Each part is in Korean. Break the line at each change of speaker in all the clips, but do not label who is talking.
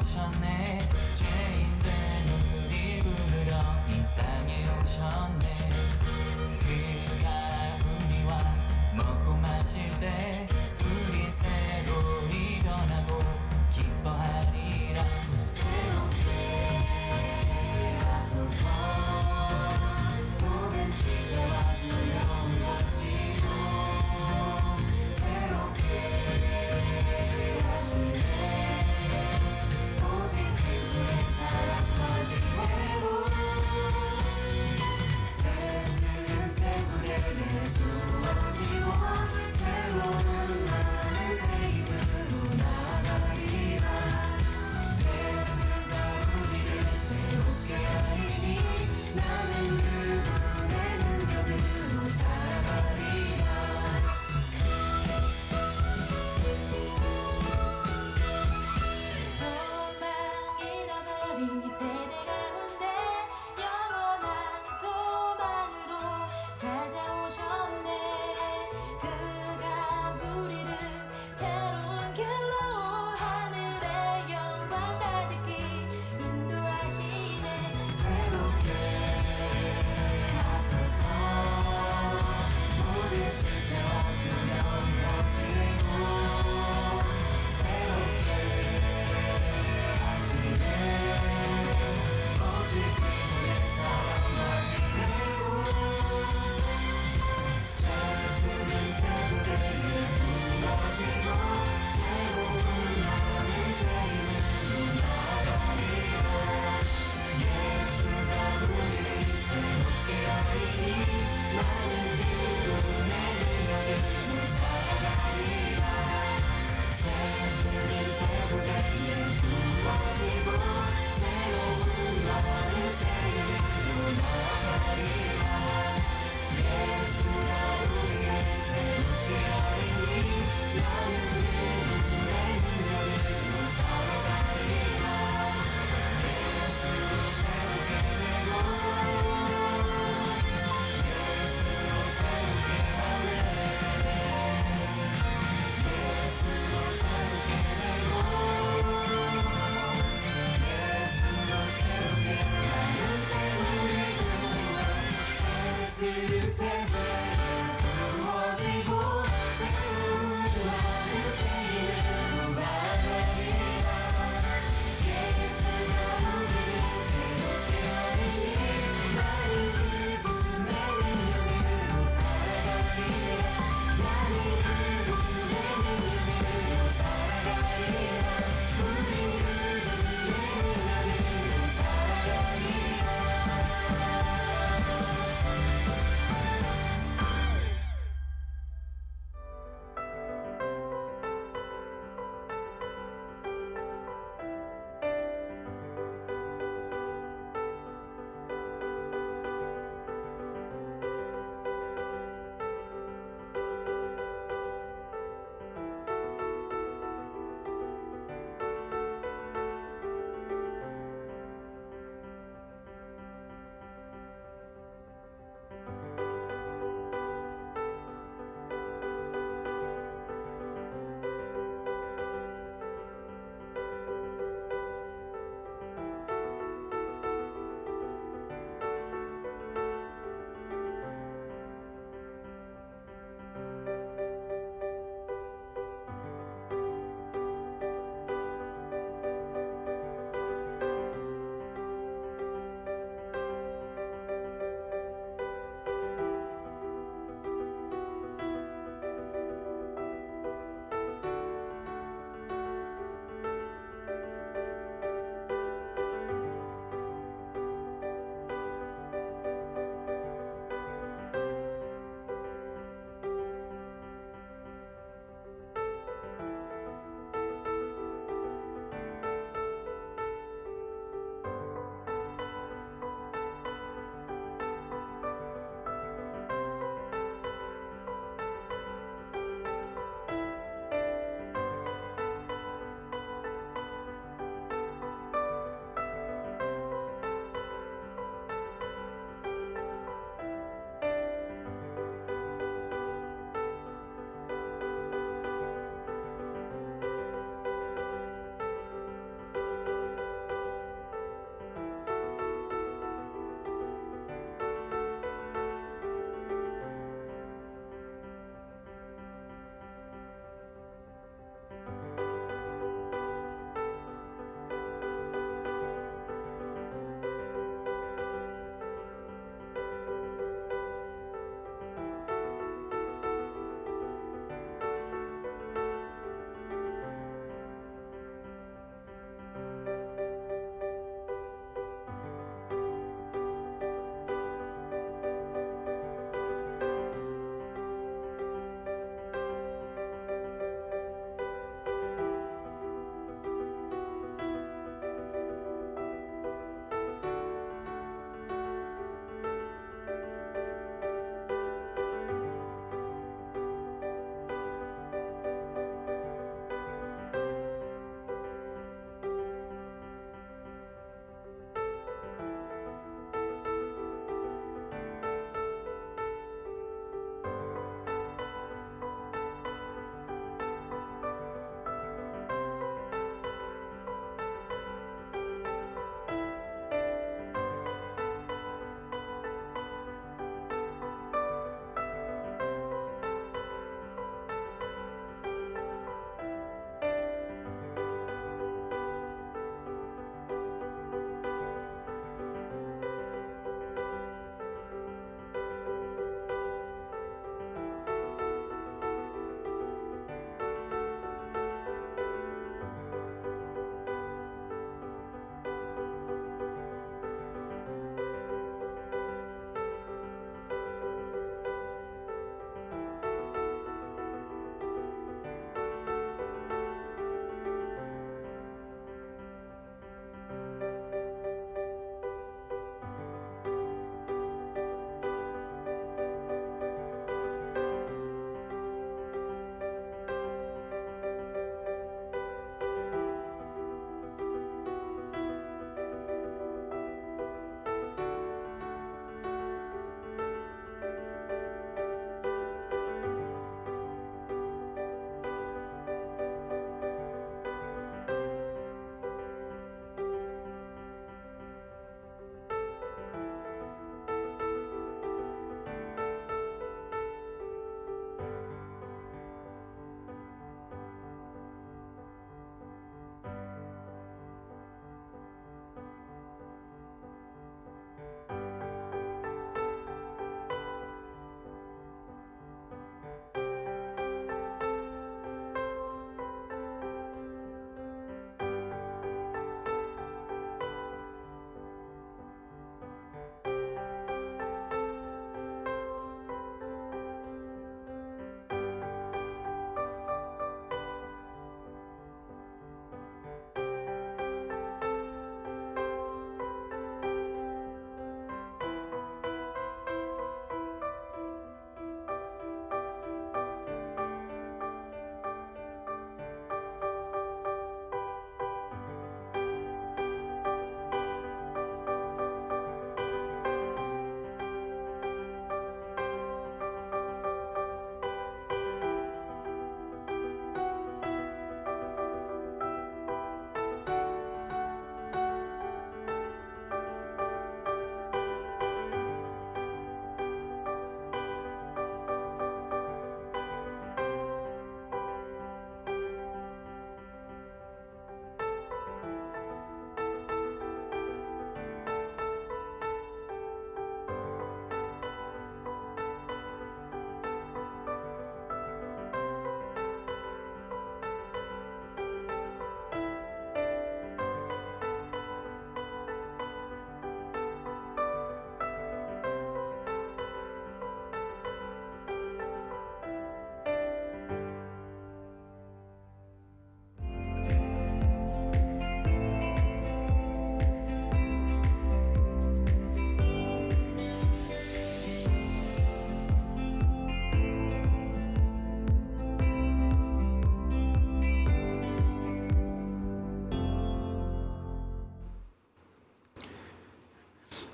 오셨네. 죄인된 우릴 부르러 이 땅에 오셨네. 그가 우리와 먹고 마실 때 우리 새로이 변하고 기뻐하리라. 새롭게 하소서. 모든 시대와 두려운 것이로 새롭게 하시네. 오직 그분의 사랑 거짓대로 새롭게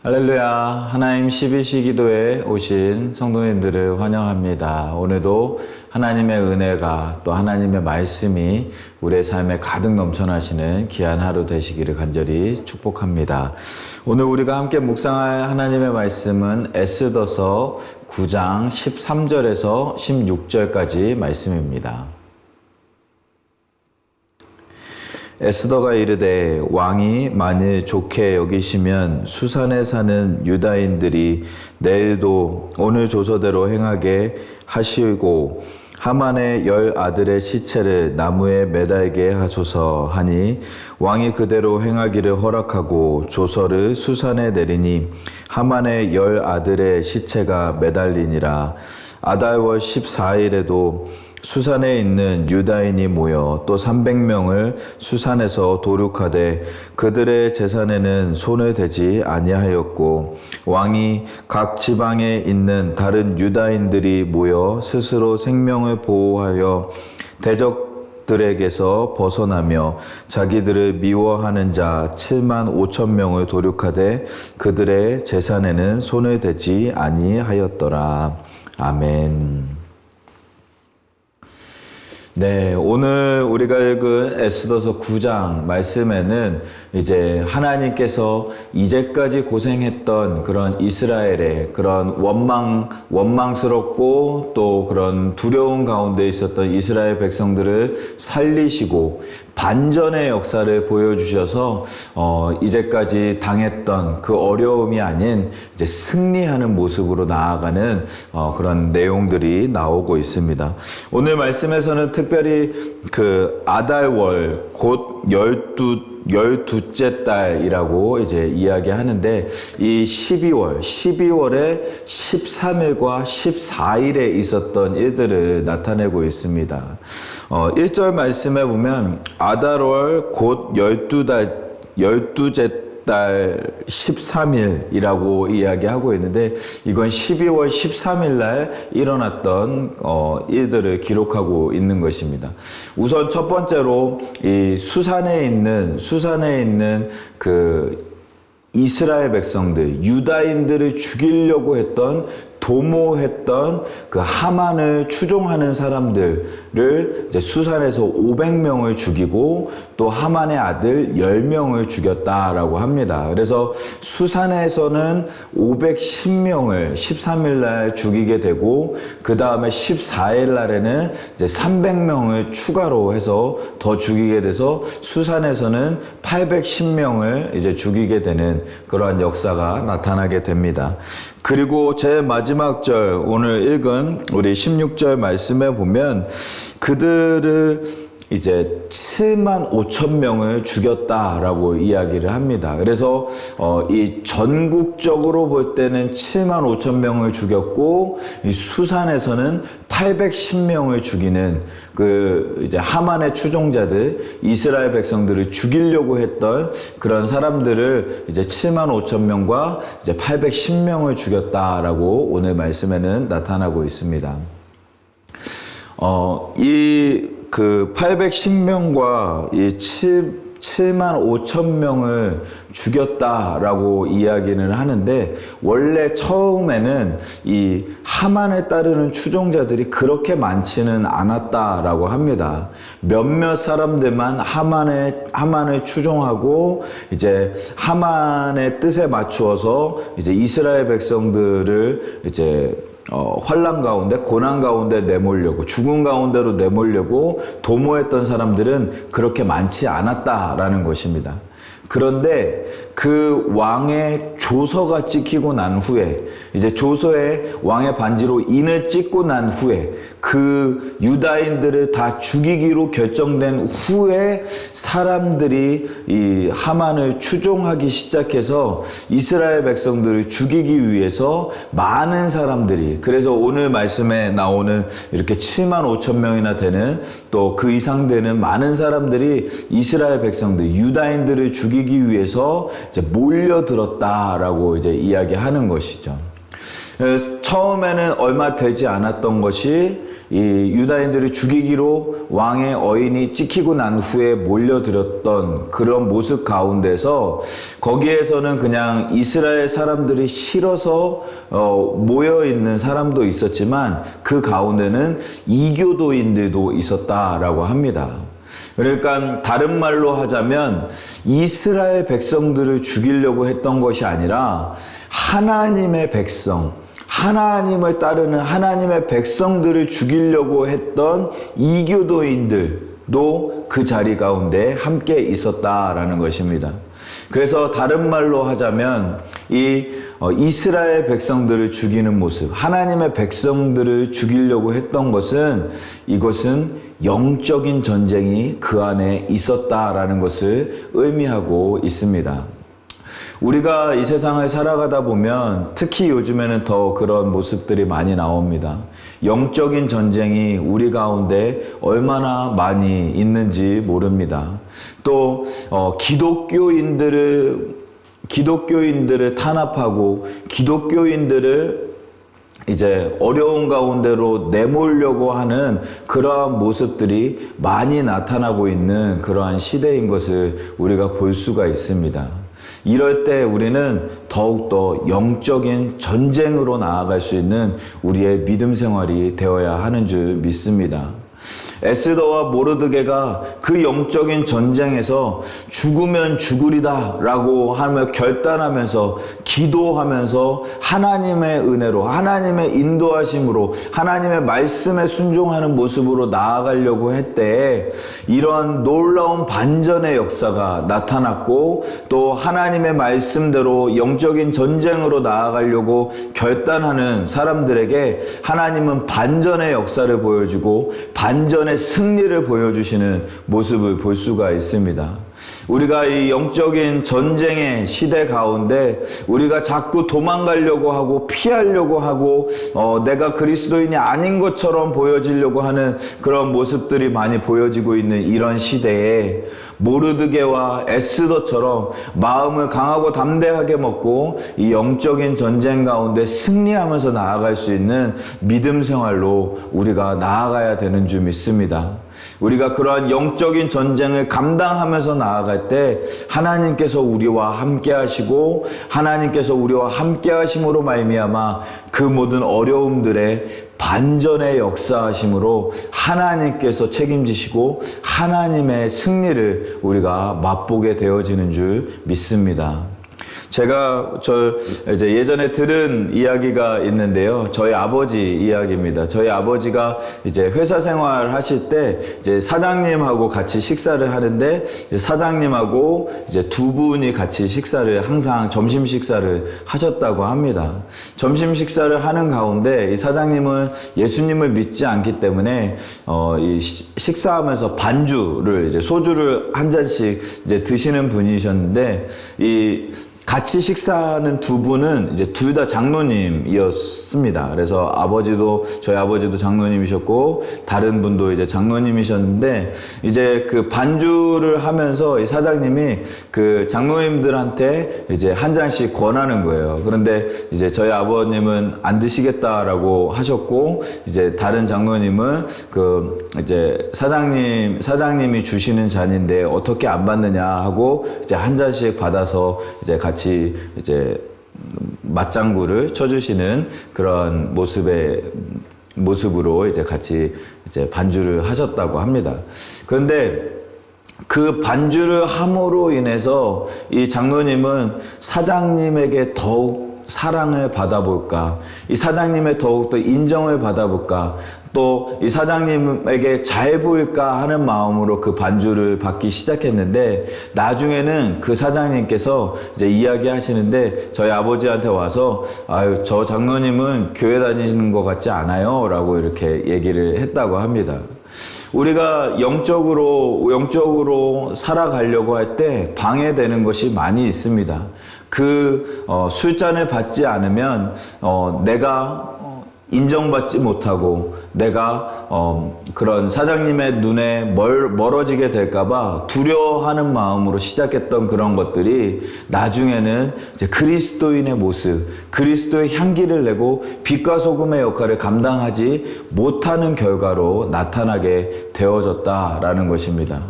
할렐루야. 하나님 12시 기도에 오신 성도님들을 환영합니다. 오늘도 하나님의 은혜가 또 하나님의 말씀이 우리의 삶에 가득 넘쳐나시는 귀한 하루 되시기를 간절히 축복합니다. 오늘 우리가 함께 묵상할 하나님의 말씀은 에스더서 9장 13절에서 16절까지 말씀입니다. 에스더가 이르되 왕이 만일 좋게 여기시면 수산에 사는 유다인들이 내일도 오늘 조서대로 행하게 하시고 하만의 10 아들의 시체를 나무에 매달게 하소서 하니 왕이 그대로 행하기를 허락하고 조서를 수산에 내리니 하만의 10 아들의 시체가 매달리니라. 아달월 14일에도 수산에 있는 유다인이 모여 또 300명을 수산에서 도륙하되 그들의 재산에는 손을 대지 아니하였고 왕이 각 지방에 있는 다른 유다인들이 모여 스스로 생명을 보호하여 대적들에게서 벗어나며 자기들을 미워하는 자 7만 5천 명을 도륙하되 그들의 재산에는 손을 대지 아니하였더라. 아멘. 네, 오늘 우리가 읽은 에스더서 9장 말씀에는 이제 하나님께서 이제까지 고생했던 그런 이스라엘의 그런 원망스럽고 또 그런 두려운 가운데 있었던 이스라엘 백성들을 살리시고 반전의 역사를 보여주셔서 이제까지 당했던 그 어려움이 아닌 이제 승리하는 모습으로 나아가는 그런 내용들이 나오고 있습니다. 오늘 말씀에서는 특별히 그 아달월 곧 12째 달이라고 이제 이야기하는데 이 12월에 13일과 14일에 있었던 일들을 나타내고 있습니다. 1절 말씀에 보면 아달월 곧 12째 달 13일이라고 이야기하고 있는데 이건 12월 13일 날 일어났던 일들을 기록하고 있는 것입니다. 우선 첫 번째로 이 수산에 있는 그 이스라엘 백성들, 유다인들을 죽이려고 했던 도모했던 그 하만을 추종하는 사람들을 이제 수산에서 500명을 죽이고 또 하만의 아들 10명을 죽였다라고 합니다. 그래서 수산에서는 510명을 13일 날 죽이게 되고 그 다음에 14일 날에는 이제 300명을 추가로 해서 더 죽이게 돼서 수산에서는 810명을 이제 죽이게 되는 그러한 역사가 나타나게 됩니다. 그리고 제 마지막 절 오늘 읽은 우리 16절 말씀에 보면 그들을 이제 7만 5천 명을 죽였다라고 이야기를 합니다. 그래서 이 전국적으로 볼 때는 7만 5천 명을 죽였고 이 수산에서는 810명을 죽이는 그 이제 하만의 추종자들 이스라엘 백성들을 죽이려고 했던 그런 사람들을 이제 7만 5천 명과 이제 810명을 죽였다라고 오늘 말씀에는 나타나고 있습니다. 그 810명과 이 7만 5천 명을 죽였다라고 이야기를 하는데 원래 처음에는 이 하만에 따르는 추종자들이 그렇게 많지는 않았다라고 합니다. 몇몇 사람들만 하만을 추종하고 이제 하만의 뜻에 맞추어서 이제 이스라엘 백성들을 이제 환난 가운데 고난 가운데 내몰려고 죽음 가운데로 내몰려고 도모했던 사람들은 그렇게 많지 않았다라는 것입니다. 그런데 그 왕의 조서가 찍히고 난 후에 이제 조서에 왕의 반지로 인을 찍고 난 후에 그 유다인들을 다 죽이기로 결정된 후에 사람들이 이 하만을 추종하기 시작해서 이스라엘 백성들을 죽이기 위해서 많은 사람들이 그래서 오늘 말씀에 나오는 이렇게 7만 5천 명이나 되는 또 그 이상 되는 많은 사람들이 이스라엘 백성들 유다인들을 죽이기 위해서 이제 몰려들었다라고 이제 이야기하는 것이죠. 처음에는 얼마 되지 않았던 것이 이 유다인들을 죽이기로 왕의 어인이 찍히고 난 후에 몰려들었던 그런 모습 가운데서 거기에서는 그냥 이스라엘 사람들이 싫어서 모여 있는 사람도 있었지만 그 가운데는 이교도인들도 있었다라고 합니다. 그러니까 다른 말로 하자면 이스라엘 백성들을 죽이려고 했던 것이 아니라 하나님의 백성, 하나님을 따르는 하나님의 백성들을 죽이려고 했던 이교도인들도 그 자리 가운데 함께 있었다라는 것입니다. 그래서 다른 말로 하자면 이스라엘 백성들을 죽이는 모습, 하나님의 백성들을 죽이려고 했던 것은 이것은 영적인 전쟁이 그 안에 있었다라는 것을 의미하고 있습니다. 우리가 이 세상을 살아가다 보면 특히 요즘에는 더 그런 모습들이 많이 나옵니다. 영적인 전쟁이 우리 가운데 얼마나 많이 있는지 모릅니다. 또 기독교인들을 탄압하고 기독교인들을 이제 어려운 가운데로 내몰려고 하는 그러한 모습들이 많이 나타나고 있는 그러한 시대인 것을 우리가 볼 수가 있습니다. 이럴 때 우리는 더욱더 영적인 전쟁으로 나아갈 수 있는 우리의 믿음 생활이 되어야 하는 줄 믿습니다. 에스더와 모르드게가 그 영적인 전쟁에서 죽으면 죽으리다 라고 하며 결단하면서 기도하면서 하나님의 은혜로 하나님의 인도하심으로 하나님의 말씀에 순종하는 모습으로 나아가려고 했때 이런 놀라운 반전의 역사가 나타났고 또 하나님의 말씀대로 영적인 전쟁으로 나아가려고 결단하는 사람들에게 하나님은 반전의 역사를 보여주고 반전의 승리를 보여주시는 모습을 볼 수가 있습니다. 우리가 이 영적인 전쟁의 시대 가운데 우리가 자꾸 도망가려고 하고 피하려고 하고 내가 그리스도인이 아닌 것처럼 보여지려고 하는 그런 모습들이 많이 보여지고 있는 이런 시대에 모르드게와 에스더처럼 마음을 강하고 담대하게 먹고 이 영적인 전쟁 가운데 승리하면서 나아갈 수 있는 믿음 생활로 우리가 나아가야 되는 줄 믿습니다. 우리가 그러한 영적인 전쟁을 감당하면서 나아갈 때 하나님께서 우리와 함께 하시고 하나님께서 우리와 함께 하심으로 말미암아 그 모든 어려움들의 반전의 역사하심으로 하나님께서 책임지시고 하나님의 승리를 우리가 맛보게 되어지는 줄 믿습니다. 제가 이제 예전에 들은 이야기가 있는데요. 저희 아버지 이야기입니다. 저희 아버지가 이제 회사 생활 하실 때 이제 사장님하고 같이 식사를 하는데 사장님하고 이제 두 분이 같이 식사를 항상 점심 식사를 하셨다고 합니다. 점심 식사를 하는 가운데 이 사장님은 예수님을 믿지 않기 때문에 이 식사하면서 반주를 이제 소주를 한 잔씩 이제 드시는 분이셨는데 같이 식사하는 두 분은 이제 둘 다 장로님이었습니다. 그래서 저희 아버지도 장로님이셨고, 다른 분도 이제 장로님이셨는데, 이제 그 반주를 하면서 이 사장님이 그 장로님들한테 이제 한 잔씩 권하는 거예요. 그런데 이제 저희 아버님은 안 드시겠다라고 하셨고, 이제 다른 장로님은 이제 사장님이 주시는 잔인데 어떻게 안 받느냐 하고 이제 한 잔씩 받아서 이제 같이 이제 맞장구를 쳐주시는 그런 모습으로 이제 같이 이제 반주를 하셨다고 합니다. 그런데 그 반주를 함으로 인해서 이 장로님은 사장님에게 더욱 사랑을 받아볼까, 이 사장님의 더욱더 인정을 받아볼까, 또 이 사장님에게 잘 보일까 하는 마음으로 그 반주를 받기 시작했는데, 나중에는 그 사장님께서 이제 이야기하시는데 저희 아버지한테 와서 아유, 저 장로님은 교회 다니시는 것 같지 않아요 라고 이렇게 얘기를 했다고 합니다. 우리가 영적으로 살아가려고 할 때 방해되는 것이 많이 있습니다. 술잔을 받지 않으면 내가 인정받지 못하고 내가 그런 사장님의 눈에 멀어지게 될까봐 두려워하는 마음으로 시작했던 그런 것들이 나중에는 이제 그리스도인의 모습, 그리스도의 향기를 내고 빛과 소금의 역할을 감당하지 못하는 결과로 나타나게 되어졌다라는 것입니다.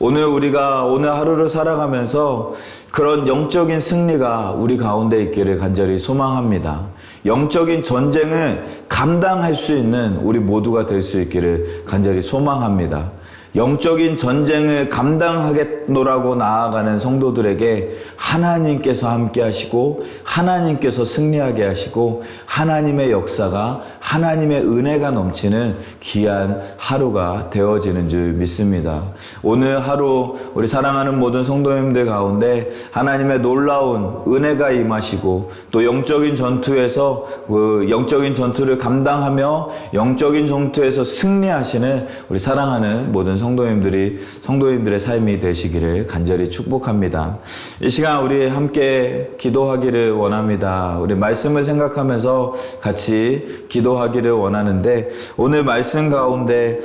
오늘 하루를 살아가면서 그런 영적인 승리가 우리 가운데 있기를 간절히 소망합니다. 영적인 전쟁을 감당할 수 있는 우리 모두가 될 수 있기를 간절히 소망합니다. 영적인 전쟁을 감당하겠노라고 나아가는 성도들에게 하나님께서 함께 하시고 하나님께서 승리하게 하시고 하나님의 역사가 하나님의 은혜가 넘치는 귀한 하루가 되어지는 줄 믿습니다. 오늘 하루 우리 사랑하는 모든 성도님들 가운데 하나님의 놀라운 은혜가 임하시고 또 영적인 전투에서 그 영적인 전투를 감당하며 영적인 전투에서 승리하시는 우리 사랑하는 모든 성도님들의 삶이 되시기를 간절히 축복합니다. 이 시간 우리 함께 기도하기를 원합니다. 우리 말씀을 생각하면서 같이 기도하기를 원하는데 오늘 말씀 가운데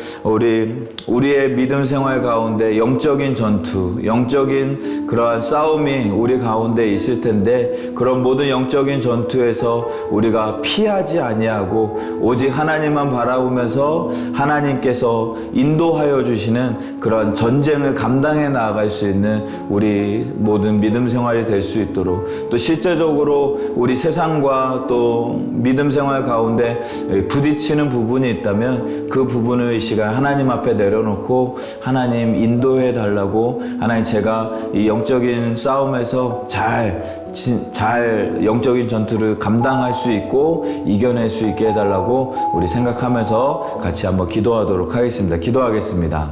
우리의 믿음 생활 가운데 영적인 전투, 영적인 그러한 싸움이 우리 가운데 있을 텐데 그런 모든 영적인 전투에서 우리가 피하지 아니하고 오직 하나님만 바라보면서 하나님께서 인도하여 주시는 그런 전쟁을 감당해 나아갈 수 있는 우리 모든 믿음 생활이 될 수 있도록 또 실제적으로 우리 세상과 또 믿음 생활 가운데 부딪히는 부분이 있다면 그 부분을 이 시간 하나님 앞에 내려놓고 하나님 인도해 달라고 하나님 제가 이 영적인 싸움에서 잘 영적인 전투를 감당할 수 있고 이겨낼 수 있게 해달라고 우리 생각하면서 같이 한번 기도하도록 하겠습니다. 기도하겠습니다.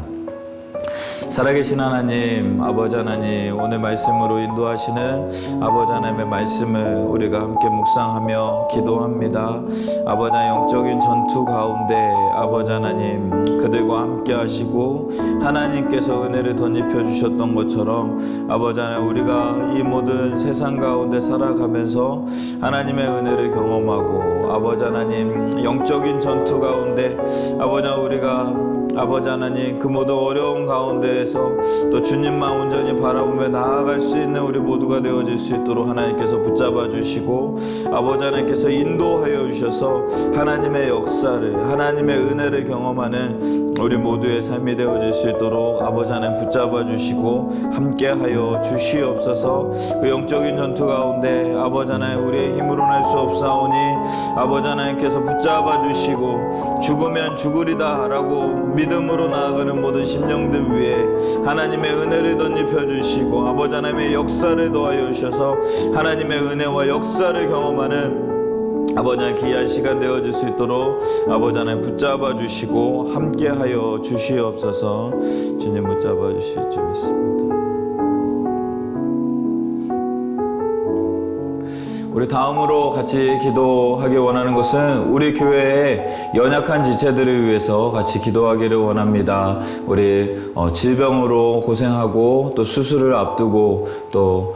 살아계신 하나님, 아버지 하나님, 오늘 말씀으로 인도하시는 아버지 하나님의 말씀을 우리가 함께 묵상하며 기도합니다. 아버지 하나님, 영적인 전투 가운데 아버지 하나님 그들과 함께 하시고 하나님께서 은혜를 덧입혀 주셨던 것처럼 아버지 하나님 우리가 이 모든 세상 가운데 살아가면서 하나님의 은혜를 경험하고 아버지 하나님 영적인 전투 가운데 아버지 하나님 우리가 아버지 하나님 그 모든 어려운 가운데에서 또 주님만 온전히 바라보며 나아갈 수 있는 우리 모두가 되어질 수 있도록 하나님께서 붙잡아 주시고 아버지 하나님께서 인도하여 주셔서 하나님의 역사를 하나님의 은혜를 경험하는 우리 모두의 삶이 되어질 수 있도록 아버지 하나님 붙잡아 주시고 함께하여 주시옵소서. 그 영적인 전투 가운데 아버지 하나님 우리의 힘으로 낼 수 없사오니 아버지 하나님께서 붙잡아 주시고 죽으면 죽으리다 라고 믿음으로 나아가는 모든 심령들 위에 하나님의 은혜를 덧입혀 주시고 아버지 하나님의 역사를 더하여 주셔서 하나님의 은혜와 역사를 경험하는 아버지 하나님 귀한 시간 되어질 수 있도록 아버지 하나님 붙잡아 주시고 함께하여 주시옵소서. 주님 붙잡아 주실 줄 믿습니다. 우리 다음으로 같이 기도하기 원하는 것은 우리 교회의 연약한 지체들을 위해서 같이 기도하기를 원합니다. 우리 질병으로 고생하고 또 수술을 앞두고 또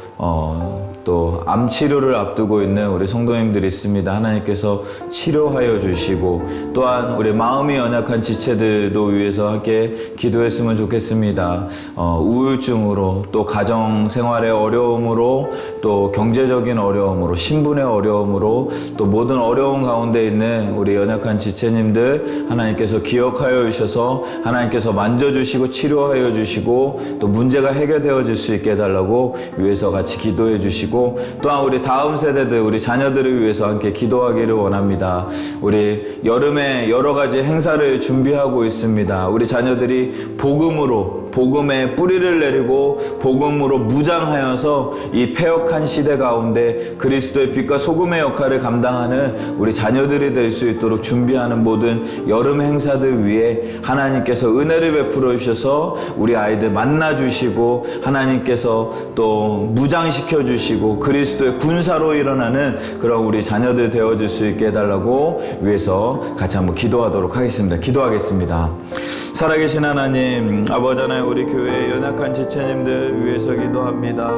암 치료를 앞두고 있는 우리 성도님들이 있습니다. 하나님께서 치료하여 주시고 또한 우리 마음이 연약한 지체들도 위해서 함께 기도했으면 좋겠습니다. 우울증으로 또 가정 생활의 어려움으로 또 경제적인 어려움으로 신분의 어려움으로 또 모든 어려움 가운데 있는 우리 연약한 지체님들 하나님께서 기억하여 주셔서 하나님께서 만져주시고 치료하여 주시고 또 문제가 해결되어질 수 있게 해달라고 위해서 같이 기도해 주시고 또한 우리 다음 세대들 우리 자녀들을 위해서 함께 기도하기를 원합니다. 우리 여름에 여러 가지 행사를 준비하고 있습니다. 우리 자녀들이 복음의 뿌리를 내리고 복음으로 무장하여서 이 패역한 시대 가운데 그리스도의 빛과 소금의 역할을 감당하는 우리 자녀들이 될 수 있도록 준비하는 모든 여름 행사들 위해 하나님께서 은혜를 베풀어 주셔서 우리 아이들 만나 주시고 하나님께서 또 무장시켜 주시고 그리스도의 군사로 일어나는 그런 우리 자녀들 되어질 수 있게 해달라고 위해서 같이 한번 기도하도록 하겠습니다. 기도하겠습니다. 살아계신 하나님, 아버지 하나님 우리 교회의 연약한 지체님들 위해서 기도합니다.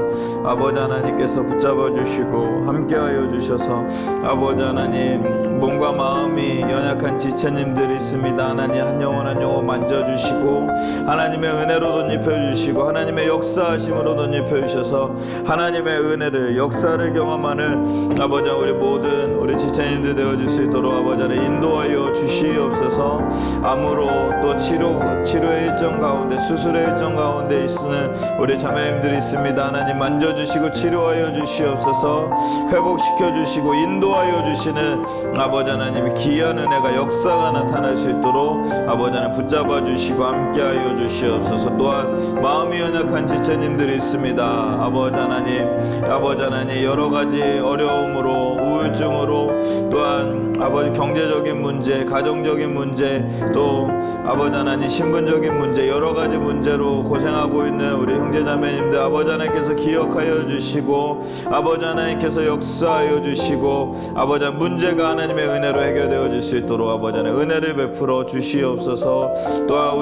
아버지 하나님께서 붙잡아 주시고 함께하여 주셔서 아버지 하나님 몸과 마음이 연약한 지체님들이 있습니다. 하나님 한 영혼 한 영혼 만져주시고 하나님의 은혜로 덧입혀주시고 하나님의 역사하심으로 덧입혀주셔서 하나님의 은혜를 역사를 경험하는 아버지 우리 모든 우리 지체님들 되어줄 수 있도록 아버지 하나님 인도하여 주시옵소서. 암으로 또 치료의 일정 가운데 수술의 일정 가운데 있는 우리 자매님들이 있습니다. 하나님 만져주시고 치료하여 주시옵소서. 회복시켜 주시고 인도하여 주시는 아버지 하나님의 귀한 은혜가 역사가 나타날 수 있도록 아버지 하나님 붙잡아 주시고 함께하여 주시옵소서. 또한 마음이 연약한 지체님들이 있습니다. 아버지 하나님 여러 가지 어려움으로 우울증으로 또한 아버지 경제적인 문제, 가정적인 문제, 또 아버지 하나님 신분적인 문제, 여러 가지 문제로 고생하고 있는 우리 형제자매님들 아버지 하나님께서 기억하여 주시고 아버지 하나님께서 역사하여 주시고 아버지 하나님 문제가 하나님의 은혜로 해결되어 줄 수 있도록 아버지 하나님 은혜를 베풀어 주시옵소서. 또한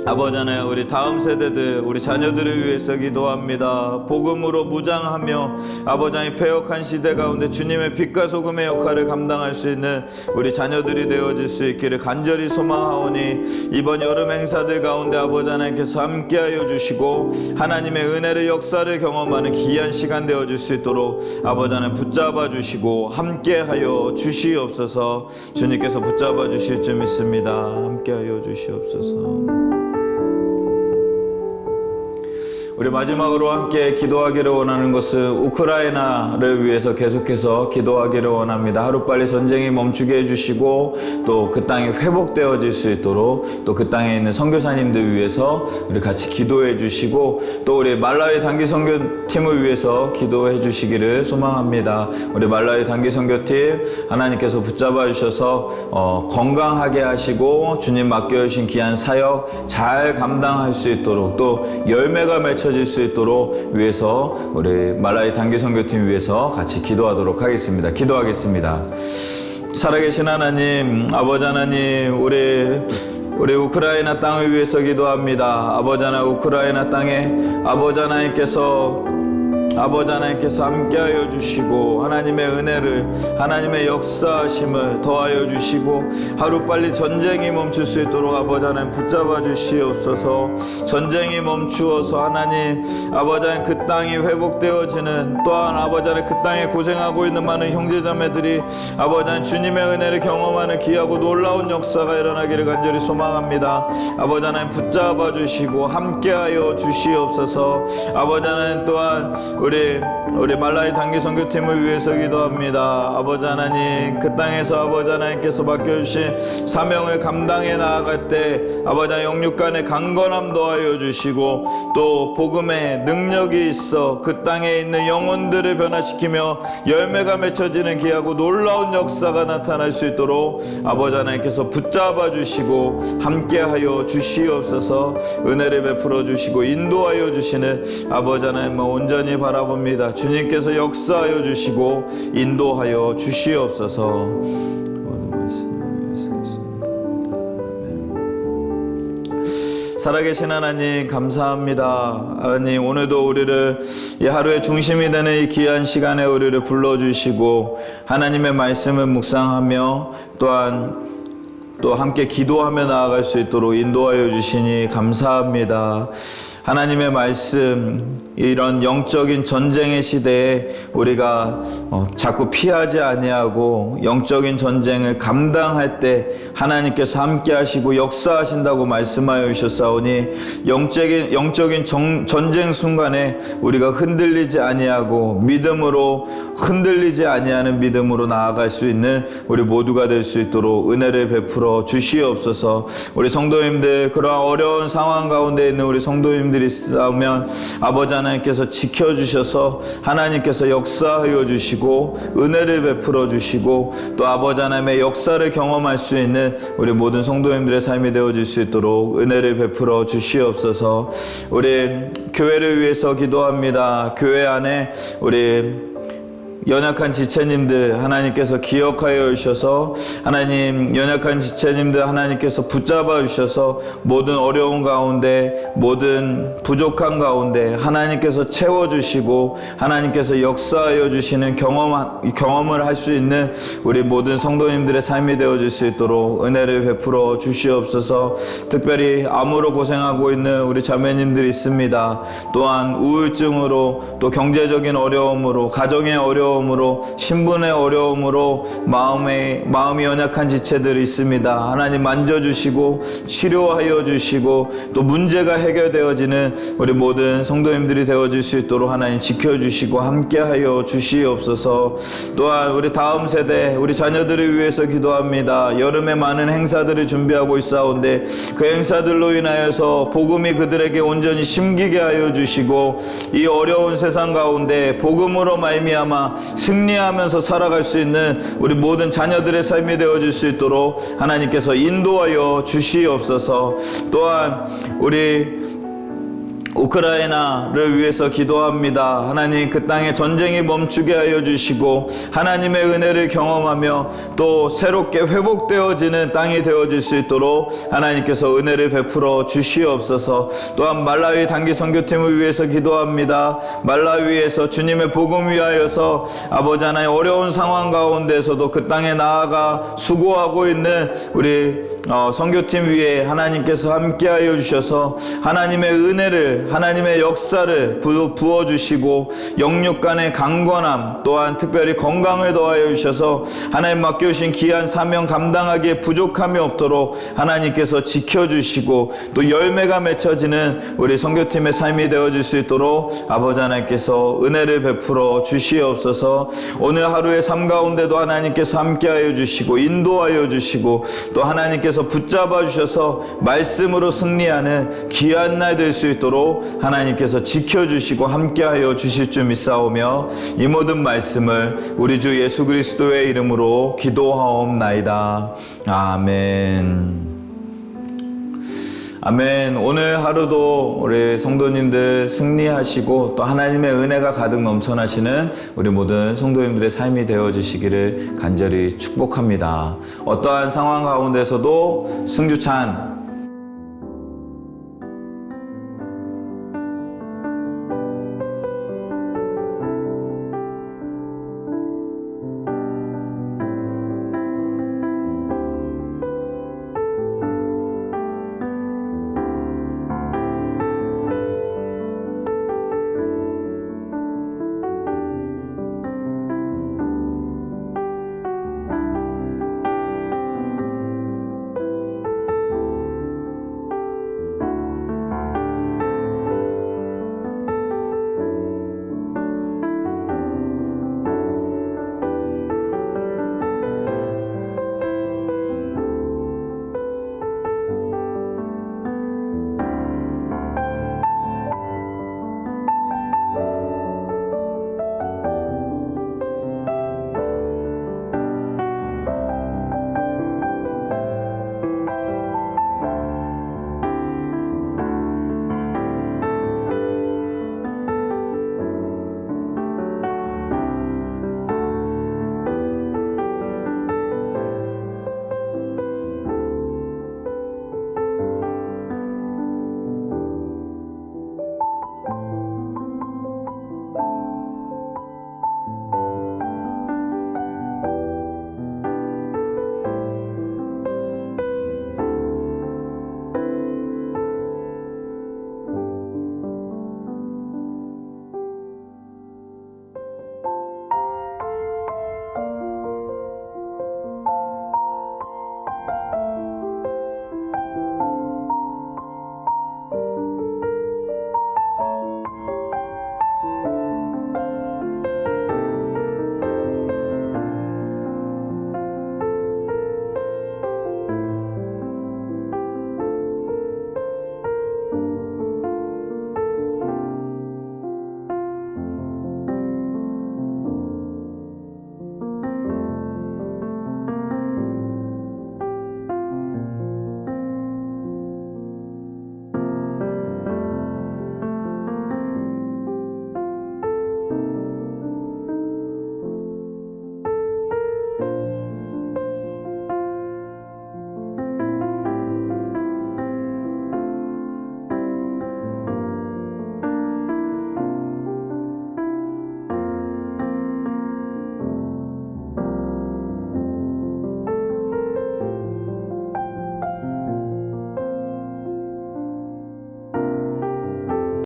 아버지 하나님 우리 다음 세대들 우리 자녀들을 위해서 기도합니다. 복음으로 무장하며 아버지 하나님 패역한 시대 가운데 주님의 빛과 소금의 역할을 감당할 수 있는 우리 자녀들이 되어질 수 있기를 간절히 소망하오니 이번 여름 행사들 가운데 아버지 하나님께서 함께하여 주시고 하나님의 은혜를 역사를 경험하는 귀한 시간 되어질 수 있도록 아버지 하나님 붙잡아 주시고 함께하여 주시옵소서. 주님께서 붙잡아 주실 줄 믿습니다. 함께하여 주시옵소서. 우리 마지막으로 함께 기도하기를 원하는 것은 우크라이나를 위해서 계속해서 기도하기를 원합니다. 하루빨리 전쟁이 멈추게 해주시고 또 그 땅이 회복되어질 수 있도록 또 그 땅에 있는 선교사님들 위해서 우리 같이 기도해 주시고 또 우리 말라위 단기 선교팀을 위해서 기도해 주시기를 소망합니다. 우리 말라위 단기 선교팀 하나님께서 붙잡아 주셔서 건강하게 하시고 주님 맡겨주신 귀한 사역 잘 감당할 수 있도록 또 열매가 맺혀질 수 있도록 위해서 우리 말라위 단기 선교팀 위해서 같이 기도하도록 하겠습니다. 기도하겠습니다. 살아계신 하나님, 아버지 하나님, 우리 우크라이나 땅을 위해서 기도합니다. 아버지 하나님, 우크라이나 땅에 아버지 하나님께서 함께하여 주시고 하나님의 은혜를 하나님의 역사하심을 더하여 주시고 하루빨리 전쟁이 멈출 수 있도록 아버지 하나님 붙잡아 주시옵소서. 전쟁이 멈추어서 하나님 아버지 하나님 그 땅이 회복되어지는 또한 아버지 하나님 그 땅에 고생하고 있는 많은 형제자매들이 아버지 하나님 주님의 은혜를 경험하는 귀하고 놀라운 역사가 일어나기를 간절히 소망합니다. 아버지 하나님 붙잡아 주시고 함께하여 주시옵소서. 아버지 하나님 또한 우리 말라위 단기 선교팀을 위해서 기도합니다. 아버지 하나님 그 땅에서 아버지 하나님께서 맡겨주신 사명을 감당해 나아갈 때 아버지 하나님 영육간의 강건함 더하여 주시고 또 복음의 능력이 있어 그 땅에 있는 영혼들을 변화시키며 열매가 맺혀지는 귀하고 놀라운 역사가 나타날 수 있도록 아버지 하나님께서 붙잡아 주시고 함께하여 주시옵소서. 은혜를 베풀어 주시고 인도하여 주시는 아버지 하나님만 온전히 바라봅니다. 주님께서 역사하여 주시고 인도하여 주시옵소서. 살아계신 하나님 감사합니다. 하나님 오늘도 우리를 이 하루의 중심이 되는 이 귀한 시간에 우리를 불러주시고 하나님의 말씀을 묵상하며 또한 또 함께 기도하며 나아갈 수 있도록 인도하여 주시니 감사합니다. 하나님의 말씀 이런 영적인 전쟁의 시대에 우리가 자꾸 피하지 아니하고 영적인 전쟁을 감당할 때 하나님께서 함께 하시고 역사하신다고 말씀하여 주셨사오니 영적인 전쟁 순간에 우리가 흔들리지 아니하고 믿음으로 흔들리지 아니하는 믿음으로 나아갈 수 있는 우리 모두가 될 수 있도록 은혜를 베풀어 주시옵소서. 우리 성도님들 그러한 어려운 상황 가운데 있는 우리 성도님들이 있으면 아버지 하나님께서 지켜주셔서 하나님께서 역사하여 주시고 은혜를 베풀어 주시고 또 아버지 하나님의 역사를 경험할 수 있는 우리 모든 성도님들의 삶이 되어질 수 있도록 은혜를 베풀어 주시옵소서. 우리 교회를 위해서 기도합니다. 교회 안에 연약한 지체님들 하나님께서 기억하여 주셔서 하나님 연약한 지체님들 하나님께서 붙잡아 주셔서 모든 어려운 가운데 모든 부족한 가운데 하나님께서 채워주시고 하나님께서 역사하여 주시는 경험을 할 수 있는 우리 모든 성도님들의 삶이 되어질 수 있도록 은혜를 베풀어 주시옵소서. 특별히 암으로 고생하고 있는 우리 자매님들이 있습니다. 또한 우울증으로 또 경제적인 어려움으로 가정의 어려움으로 신분의 어려움으로 마음이 연약한 지체들이 있습니다. 하나님 만져주시고 치료하여 주시고 또 문제가 해결되어지는 우리 모든 성도님들이 되어질 수 있도록 하나님 지켜주시고 함께하여 주시옵소서. 또한 우리 다음 세대 우리 자녀들을 위해서 기도합니다. 여름에 많은 행사들을 준비하고 있사온데 그 행사들로 인하여서 복음이 그들에게 온전히 심기게 하여 주시고 이 어려운 세상 가운데 복음으로 말미암아 승리하면서 살아갈 수 있는 우리 모든 자녀들의 삶이 되어질 수 있도록 하나님께서 인도하여 주시옵소서. 또한 우리 우크라이나를 위해서 기도합니다. 하나님 그 땅에 전쟁이 멈추게 하여 주시고 하나님의 은혜를 경험하며 또 새롭게 회복되어지는 땅이 되어질 수 있도록 하나님께서 은혜를 베풀어 주시옵소서. 또한 말라위 단기 선교팀을 위해서 기도합니다. 말라위에서 주님의 복음 위하여서 아버지 하나님 어려운 상황 가운데서도 그 땅에 나아가 수고하고 있는 우리 선교팀 위에 하나님께서 함께하여 주셔서 하나님의 은혜를 하나님의 역사를 부어주시고 영육간의 강건함 또한 특별히 건강을 더하여 주셔서 하나님 맡겨주신 귀한 사명 감당하기에 부족함이 없도록 하나님께서 지켜주시고 또 열매가 맺혀지는 우리 선교팀의 삶이 되어질 수 있도록 아버지 하나님께서 은혜를 베풀어 주시옵소서. 오늘 하루의 삶 가운데도 하나님께서 함께하여 주시고 인도하여 주시고 또 하나님께서 붙잡아 주셔서 말씀으로 승리하는 귀한 날 될 수 있도록 하나님께서 지켜주시고 함께하여 주실 줄 믿사오며 이 모든 말씀을 우리 주 예수 그리스도의 이름으로 기도하옵나이다. 아멘. 아멘. 오늘 하루도 우리 성도님들 승리하시고 또 하나님의 은혜가 가득 넘쳐나시는 우리 모든 성도님들의 삶이 되어주시기를 간절히 축복합니다. 어떠한 상황 가운데서도 승주찬